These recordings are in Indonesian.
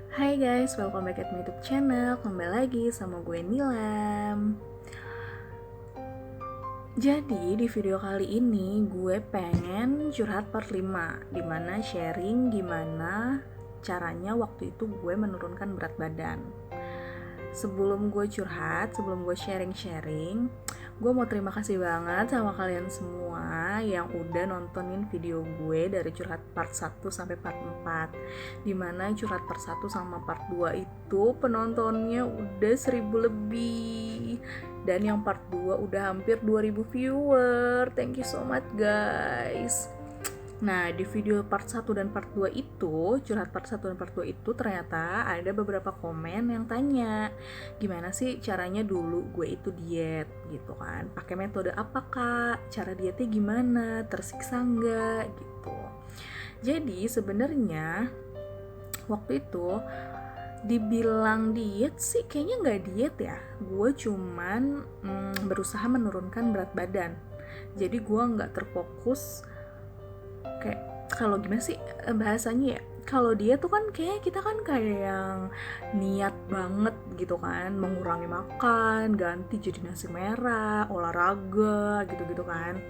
Hai guys, welcome back at my YouTube channel. Kembali lagi sama gue Nilam. Jadi di video kali ini gue pengen curhat part 5, dimana sharing gimana caranya waktu itu gue menurunkan berat badan. Sebelum gue curhat, sebelum gue sharing-sharing, gue mau terima kasih banget sama kalian semua yang udah nontonin video gue dari curhat part 1 sampai part 4. Dimana curhat part 1 sama part 2 itu penontonnya udah 1000 lebih. Dan yang part 2 udah hampir 2000 viewer. Thank you so much guys. Nah, di video part 1 dan part 2 itu, curhat part 1 dan part 2 itu ternyata ada beberapa komen yang tanya, gimana sih caranya dulu gue itu diet gitu kan? Pakai metode apa Kak? Cara dietnya gimana? Tersiksa enggak gitu. Jadi sebenarnya waktu itu dibilang diet sih kayaknya nggak diet ya. Gue cuman berusaha menurunkan berat badan. Jadi gue nggak terfokus kayak kalau gimana sih bahasanya ya, kalau dia tuh kan kayak kita kan kayak yang niat banget gitu kan, mengurangi makan, ganti jadi nasi merah, olahraga gitu-gitu kan,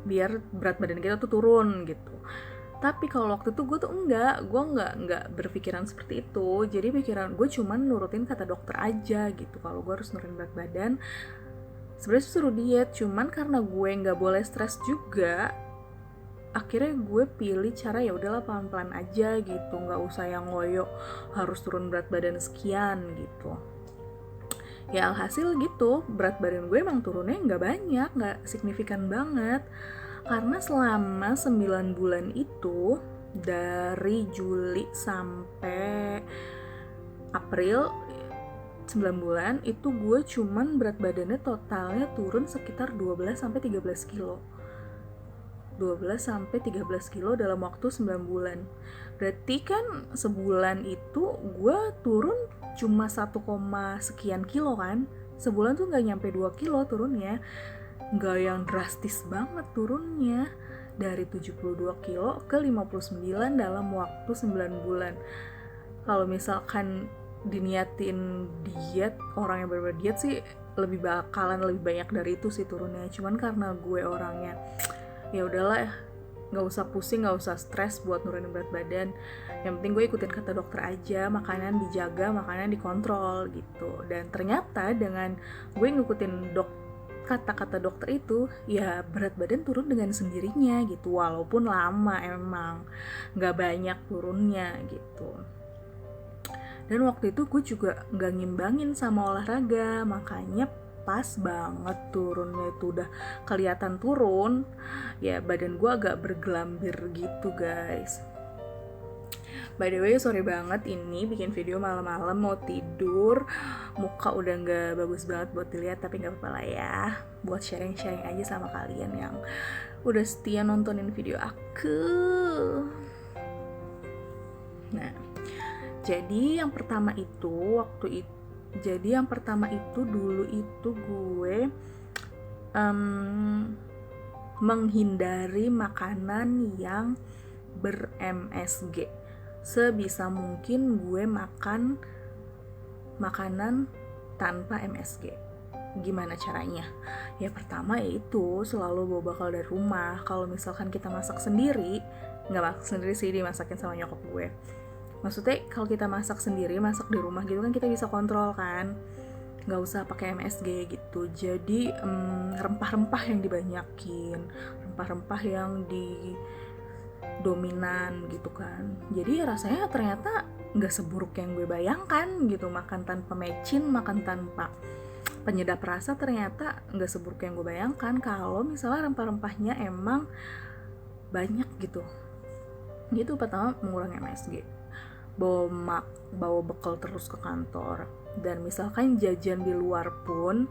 biar berat badan kita tuh turun gitu. Tapi kalau waktu itu gue tuh gue nggak berpikiran seperti itu. Jadi pikiran gue cuman nurutin kata dokter aja gitu, kalau gue harus nurunin berat badan. Sebenarnya suruh diet, cuman karena gue nggak boleh stres juga, akhirnya gue pilih cara ya udahlah pelan-pelan aja gitu, nggak usah yang ngoyo harus turun berat badan sekian gitu. Ya alhasil gitu, berat badan gue emang turunnya nggak banyak, nggak signifikan banget, karena selama 9 bulan itu, dari Juli sampai April, 9 bulan itu gue cuman berat badannya totalnya turun sekitar 12-13 kilo. 12-13 kilo dalam waktu 9 bulan. Berarti kan sebulan itu gue turun cuma 1, sekian kilo kan. Sebulan tuh gak nyampe 2 kilo turunnya. Gak yang drastis banget turunnya. Dari 72 kilo ke 59 dalam waktu 9 bulan. Kalau misalkan diniatin diet, orang yang bener-bener diet sih lebih banyak dari itu sih turunnya. Cuman karena gue orangnya ya udahlah, nggak usah pusing, nggak usah stres buat nurunin berat badan. Yang penting gue ikutin kata dokter aja, makanan dijaga, makanan dikontrol gitu. Dan ternyata dengan gue ngikutin kata-kata dokter itu, ya berat badan turun dengan sendirinya gitu. Walaupun lama emang, nggak banyak turunnya gitu. Dan waktu itu gue juga nggak ngimbangin sama olahraga, makanya pas banget turunnya itu udah kelihatan turun, ya badan gue agak bergelambir gitu guys. By the way, sorry banget ini bikin video malam-malam mau tidur, muka udah nggak bagus banget buat dilihat, tapi nggak apa-apa lah ya, buat sharing-sharing aja sama kalian yang udah setia nontonin video aku. Nah, jadi yang pertama itu dulu itu gue menghindari makanan yang ber-MSG. Sebisa mungkin gue makan makanan tanpa MSG. Gimana caranya? Ya pertama yaitu selalu bawa bekal dari rumah. Kalau misalkan kita masak sendiri, nggak masak sendiri sih, dimasakin sama nyokap gue. Maksudnya kalau kita masak sendiri, masak di rumah gitu kan kita bisa kontrol kan, nggak usah pakai MSG gitu. Jadi rempah-rempah yang dibanyakin, rempah-rempah yang dominan gitu kan. Jadi rasanya ternyata nggak seburuk yang gue bayangkan gitu. Makan tanpa mecin, makan tanpa penyedap rasa, ternyata nggak seburuk yang gue bayangkan kalau misalnya rempah-rempahnya emang banyak gitu. Itu pertama, mengurangi MSG. Bawa bekal terus ke kantor. Dan misalkan jajan di luar pun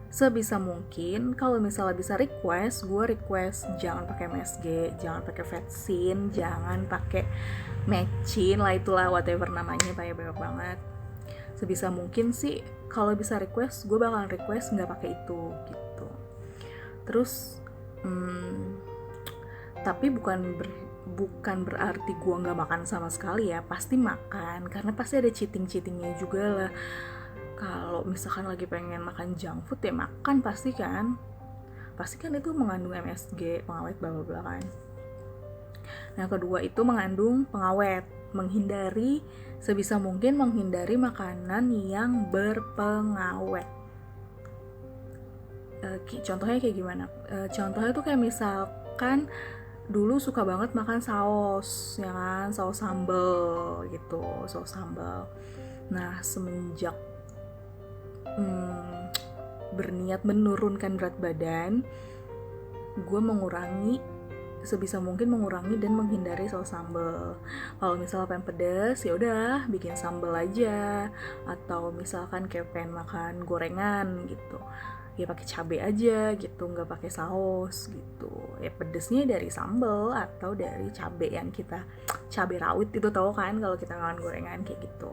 sebisa mungkin kalau misalnya bisa gue request jangan pakai MSG, jangan pakai vetsin, jangan pakai mecin lah, itulah whatever namanya, banyak banget. Sebisa mungkin sih kalau bisa request, gue bakal request nggak pakai itu gitu. Terus tapi bukan bukan berarti gue nggak makan sama sekali ya, pasti makan karena pasti ada cheatingnya juga lah. Kalau misalkan lagi pengen makan junk food ya makan pasti kan itu mengandung MSG, pengawet bla bla bla kan. Nah, kedua itu mengandung pengawet, sebisa mungkin menghindari makanan yang berpengawet. Contohnya kayak gimana? Contohnya tuh kayak misalkan dulu suka banget makan saus, ya kan, saus sambal gitu, saus sambal. Nah, semenjak berniat menurunkan berat badan, gue sebisa mungkin mengurangi dan menghindari saus sambal. Kalau misalnya pengen pedas, ya udah bikin sambal aja. Atau misalkan kayak pengen makan gorengan gitu, ya pakai cabai aja gitu, nggak pakai saus gitu. Ya pedesnya dari sambal atau dari cabai yang cabai rawit itu, tahu kan kalau kita makan gorengan kayak gitu.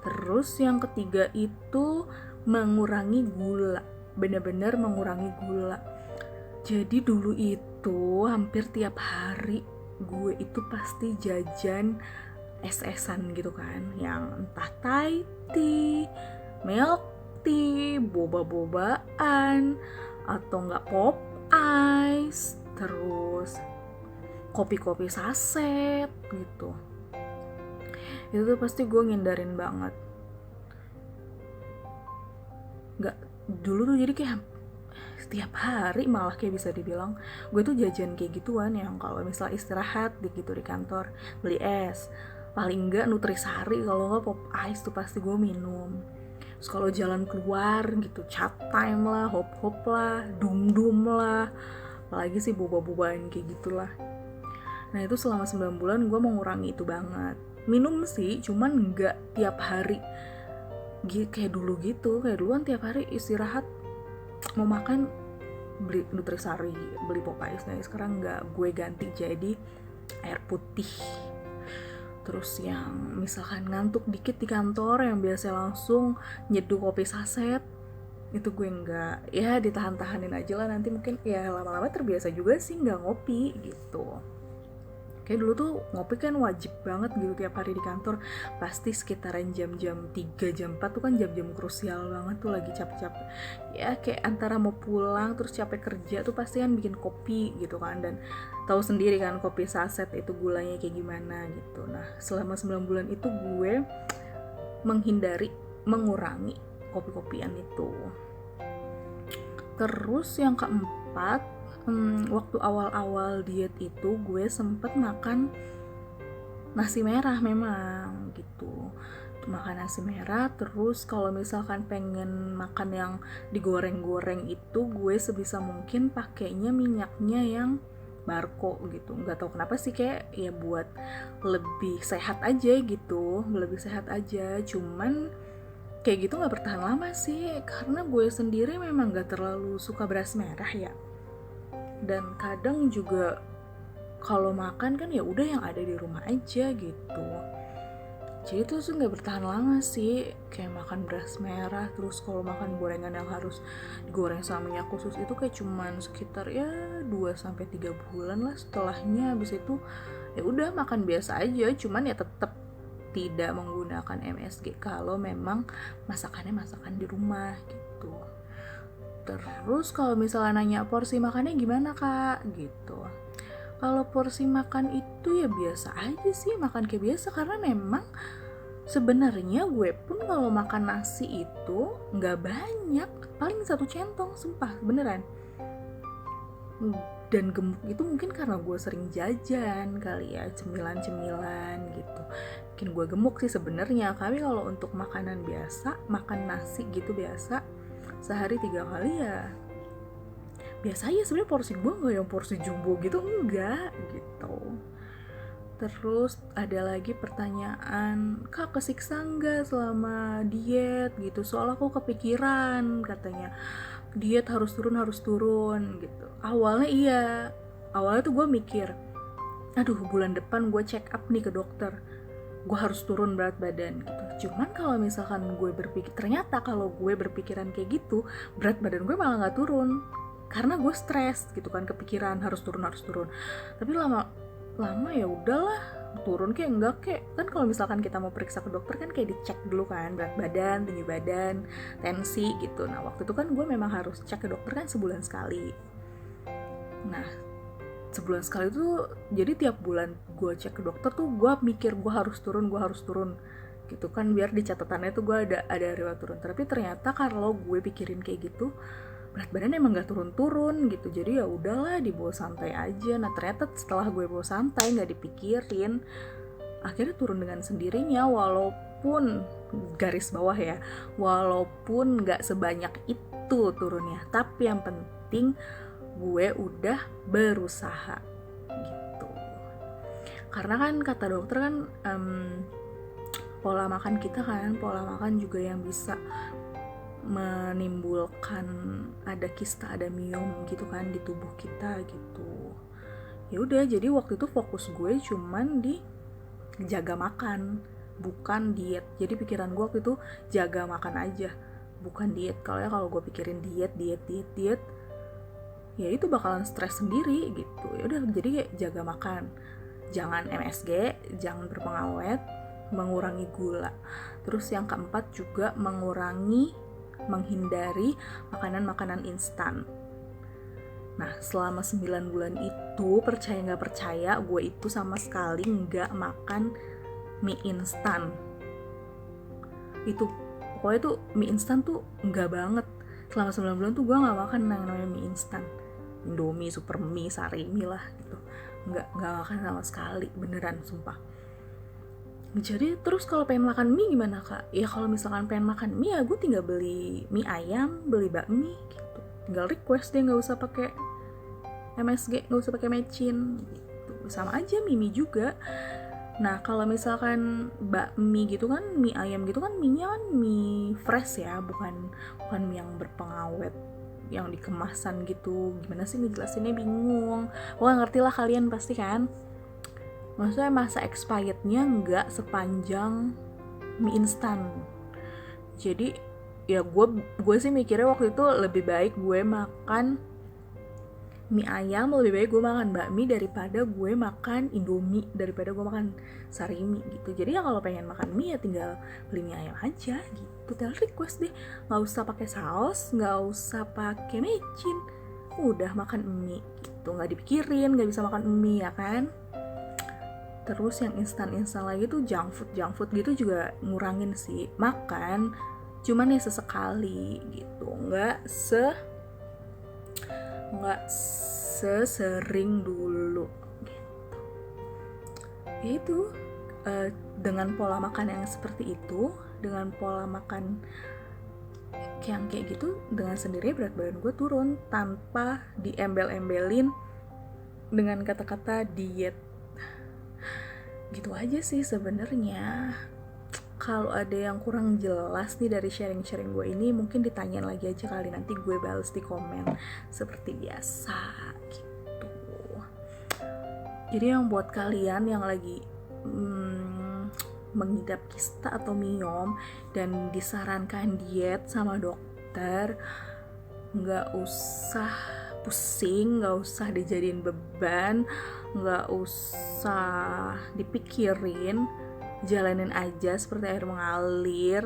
Terus yang ketiga itu mengurangi gula, benar-benar mengurangi gula. Jadi dulu itu hampir tiap hari gue itu pasti jajan es-esan gitu kan, yang entah Thai tea, milk tea, boba-bobaan, atau enggak pop ice, terus kopi-kopi saset gitu. Itu tuh pasti gue ngindarin banget. Dulu tuh jadi kayak setiap hari malah kayak bisa dibilang gue tuh jajan kayak gituan, yang kalau misal istirahat gitu di kantor beli es, paling enggak Nutrisari, kalau enggak pop ice tuh pasti gue minum. Terus kalau jalan keluar gitu, chat time lah, hop lah, dum lah, apalagi sih boba-bobaan kayak gitulah. Nah itu selama 9 bulan gue mengurangi itu banget. Minum sih, cuman enggak tiap hari kayak dulu gitu. Kayak duluan tiap hari istirahat mau makan beli Nutrisari, beli pop ice. Nah sekarang enggak, gue ganti jadi air putih. Terus yang misalkan ngantuk dikit di kantor, yang biasa langsung nyeduh kopi saset, itu gue enggak, ya ditahan-tahanin aja lah, nanti mungkin ya lama-lama terbiasa juga sih nggak ngopi gitu. Kayak dulu tuh ngopi kan wajib banget gitu tiap hari di kantor, pasti sekitaran jam-jam 3, jam 4 tuh kan jam-jam krusial banget tuh, lagi capek-capek ya, kayak antara mau pulang terus capek kerja tuh pasti kan bikin kopi gitu kan. Dan tahu sendiri kan kopi saset itu gulanya kayak gimana gitu. Nah selama 9 bulan itu gue mengurangi kopi-kopian itu. Terus yang keempat, waktu awal-awal diet itu gue sempet makan nasi merah memang gitu. Makan nasi merah, terus kalau misalkan pengen makan yang digoreng-goreng itu gue sebisa mungkin pakainya minyaknya yang Barco gitu. Nggak tahu kenapa sih, kayak ya buat lebih sehat aja gitu, cuman kayak gitu nggak bertahan lama sih, karena gue sendiri memang nggak terlalu suka beras merah ya. Dan kadang juga kalau makan kan ya udah yang ada di rumah aja gitu. Jadi itu tuh nggak bertahan lama sih, kayak makan beras merah. Terus kalau makan gorengan yang harus digoreng sama minyak khusus itu kayak cuman sekitar ya 2-3 bulan lah. Setelahnya habis itu ya udah makan biasa aja, cuman ya tetap tidak menggunakan MSG kalau memang masakan di rumah gitu. Terus kalau misalnya nanya porsi makannya gimana kak gitu, kalau porsi makan itu ya biasa aja sih, makan kayak biasa, karena memang sebenarnya gue pun kalau makan nasi itu nggak banyak, paling 1 centong, sumpah beneran. Dan gemuk itu mungkin karena gue sering jajan kali ya, cemilan gitu, bikin gue gemuk sih sebenarnya. Tapi kalau untuk makanan biasa, makan nasi gitu biasa sehari 3 kali ya biasa aja sebenarnya. Porsi gue nggak yang porsi jumbo gitu, enggak gitu. Terus ada lagi pertanyaan, kak kesiksa nggak selama diet gitu, soalnya aku kepikiran katanya diet harus turun gitu. Awalnya tuh gue mikir, aduh bulan depan gue check up nih ke dokter, gue harus turun berat badan gitu. Cuman kalau misalkan ternyata kalau gue berpikiran kayak gitu, berat badan gue malah nggak turun. karena gue stres gitu kan, kepikiran harus turun. Tapi lama ya udahlah, turun kayak enggak kayak kan. Kalau misalkan kita mau periksa ke dokter kan kayak dicek dulu kan berat badan, tinggi badan, tensi gitu. Nah waktu itu kan gue memang harus cek ke dokter kan sebulan sekali. Nah sebulan sekali tuh jadi tiap bulan gue cek ke dokter tuh gue mikir gue harus turun gitu kan, biar di catatannya tuh gue ada riwayat turun. Tapi ternyata kalau gue pikirin kayak gitu, berat badan emang gak turun gitu. Jadi ya udahlah, dibawa santai aja. Nah ternyata setelah gue bawa santai, nggak dipikirin, akhirnya turun dengan sendirinya. Walaupun garis bawah ya, walaupun nggak sebanyak itu turunnya, tapi yang penting gue udah berusaha gitu. Karena kan kata dokter kan pola makan kita kan, pola makan juga yang bisa menimbulkan ada kista, ada miom gitu kan di tubuh kita gitu. Ya udah, jadi waktu itu fokus gue cuman di jaga makan, bukan diet. Jadi pikiran gue waktu itu jaga makan aja, bukan diet. Kalau gue pikirin diet, ya itu bakalan stres sendiri gitu. Ya udah, jadi kayak jaga makan, jangan MSG, jangan berpengawet, mengurangi gula. Terus yang keempat juga menghindari makanan-makanan instan. Nah selama 9 bulan itu, percaya gak percaya, gue itu sama sekali gak makan mie instan. Itu pokoknya tuh mie instan tuh enggak banget. Selama 9 bulan tuh gue gak makan yang namanya mie instan, Indomie, Super Mie, Sari Mie lah gitu. Enggak makan sama sekali, beneran sumpah. Jadi terus kalau pengen makan mie gimana kak? Ya kalau misalkan pengen makan mie ya gue tinggal beli mie ayam, beli bakmi gitu. Tinggal request deh, nggak usah pakai MSG, nggak usah pakai mecin gitu. Sama aja mie juga. Nah kalau misalkan bakmi gitu kan, mie ayam gitu kan, mie-nya kan mie fresh ya, bukan mie yang berpengawet, yang dikemasan gitu. Gimana sih ngejelasinnya, bingung. Wah ngerti lah kalian pasti kan. Maksudnya masa expirednya nggak sepanjang mie instan. Jadi ya gue sih mikirnya waktu itu lebih baik gue makan mie ayam, lebih baik gue makan bakmi daripada gue makan Indomie, daripada gue makan Sari Mie gitu. Jadi ya kalau pengen makan mie ya tinggal beli mie ayam aja gitu. Tinggal request deh, nggak usah pakai saus, nggak usah pakai mecin, udah makan mie gitu. Nggak dipikirin, nggak bisa makan mie ya kan. Terus yang instan lagi tuh junk food gitu juga ngurangin sih. Makan cuman ya sesekali gitu, nggak sesering dulu gitu. Ya itu, dengan pola makan yang seperti itu, dengan pola makan yang kayak gitu, dengan sendiri berat badan gue turun tanpa diembel-embelin dengan kata-kata diet. Gitu aja sih sebenarnya. Kalau ada yang kurang jelas nih dari sharing-sharing gue ini, mungkin ditanyain lagi aja kali, nanti gue balas di komen seperti biasa gitu. Jadi yang buat kalian yang lagi mengidap kista atau miom dan disarankan diet sama dokter, nggak usah pusing, nggak usah dijadiin beban, nggak usah dipikirin, jalanin aja seperti air mengalir.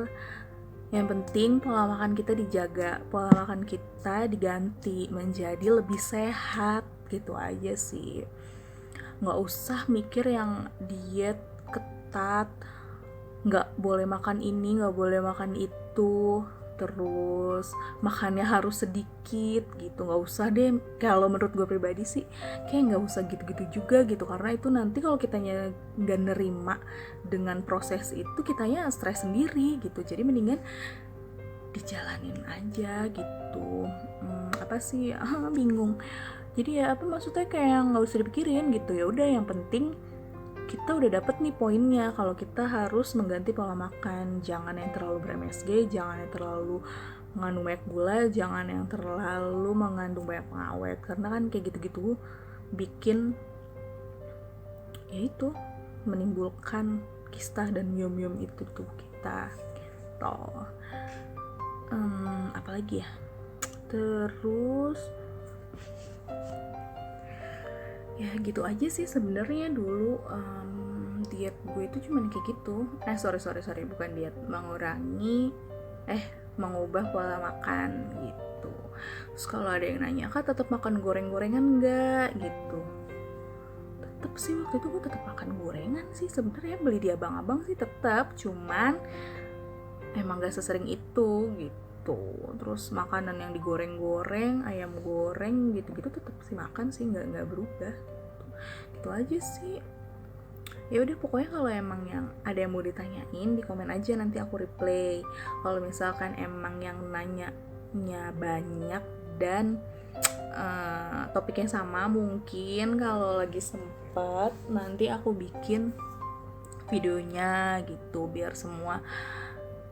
Yang penting pola makan kita dijaga, pola makan kita diganti menjadi lebih sehat, gitu aja sih. Nggak usah mikir yang diet ketat, nggak boleh makan ini, nggak boleh makan itu, terus makannya harus sedikit gitu. Nggak usah deh, kalau menurut gue pribadi sih kayak nggak usah gitu-gitu juga gitu, karena itu nanti kalau kitanya nggak nerima dengan proses itu, kitanya stres sendiri gitu. Jadi mendingan dijalanin aja gitu. Apa sih, bingung. Jadi ya apa maksudnya, kayak nggak usah dipikirin gitu. Ya udah, yang penting kita udah dapet nih poinnya, kalau kita harus mengganti pola makan. Jangan yang terlalu ber-MSG, jangan yang terlalu mengandung banyak gula, jangan yang terlalu mengandung banyak pengawet, karena kan kayak gitu-gitu bikin ya itu, menimbulkan kista dan miom-miom itu tuh kita gitu. Apalagi ya, terus Ya gitu aja sih sebenarnya dulu. Diet gue itu cuman kayak gitu. Sorry, bukan diet, mengubah pola makan gitu. Terus kalau ada yang nanya, Kak tetap makan goreng-gorengan nggak gitu? Tetap sih, waktu itu gue tetap makan gorengan sih sebenarnya, beli di abang-abang sih tetap, cuman emang gak sesering itu gitu. Terus makanan yang digoreng-goreng, ayam goreng gitu-gitu tetap sih makan sih, nggak berubah gitu aja sih. Ya udah, pokoknya kalau emang yang ada yang mau ditanyain di komen aja, nanti aku replay. Kalau misalkan emang yang nanyanya banyak dan topiknya sama, mungkin kalau lagi sempat nanti aku bikin videonya gitu biar semua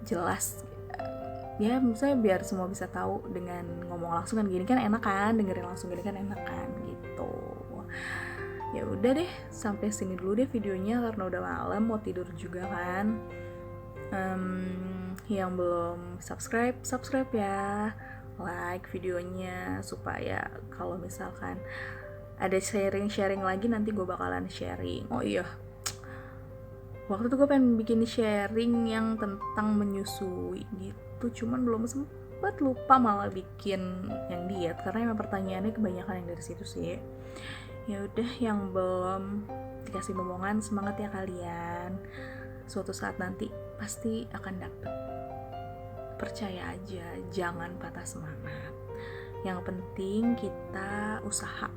jelas. Ya misalnya biar semua bisa tahu dengan ngomong langsung kan gini kan enak kan, dengerin langsung gini kan enak kan gitu. Ya udah deh, sampai sini dulu deh videonya karena udah malam, mau tidur juga kan. Yang belum subscribe ya, like videonya supaya kalau misalkan ada sharing lagi nanti gue bakalan sharing. Oh iya, waktu itu gue pengen bikin sharing yang tentang menyusui gitu, cuman belum sempet, lupa malah bikin yang diet karena emang pertanyaannya kebanyakan yang dari situ sih. Ya udah, yang belum dikasih momongan, semangat ya kalian, suatu saat nanti pasti akan dapet. Percaya aja, jangan patah semangat. Yang penting kita usaha,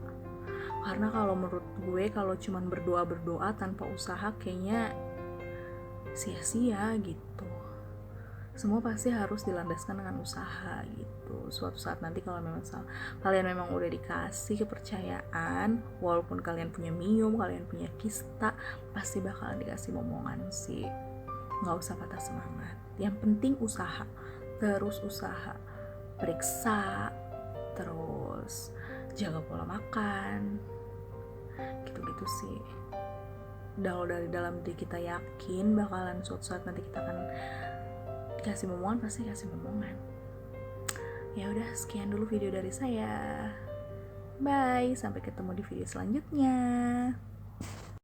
karena kalau menurut gue kalau cuman berdoa tanpa usaha kayaknya sia-sia gitu. Semua pasti harus dilandaskan dengan usaha gitu. Suatu saat nanti kalau memang kalian memang udah dikasih kepercayaan, walaupun kalian punya miom, kalian punya kista, pasti bakalan dikasih momongan sih. Nggak usah patah semangat. Yang penting usaha, terus usaha, periksa, terus jaga pola makan, gitu-gitu sih. Kalau dari dalam diri kita yakin bakalan suatu saat nanti kita akan kasih momongan, pasti kasih momongan. Ya udah, sekian dulu video dari saya. Bye, sampai ketemu di video selanjutnya.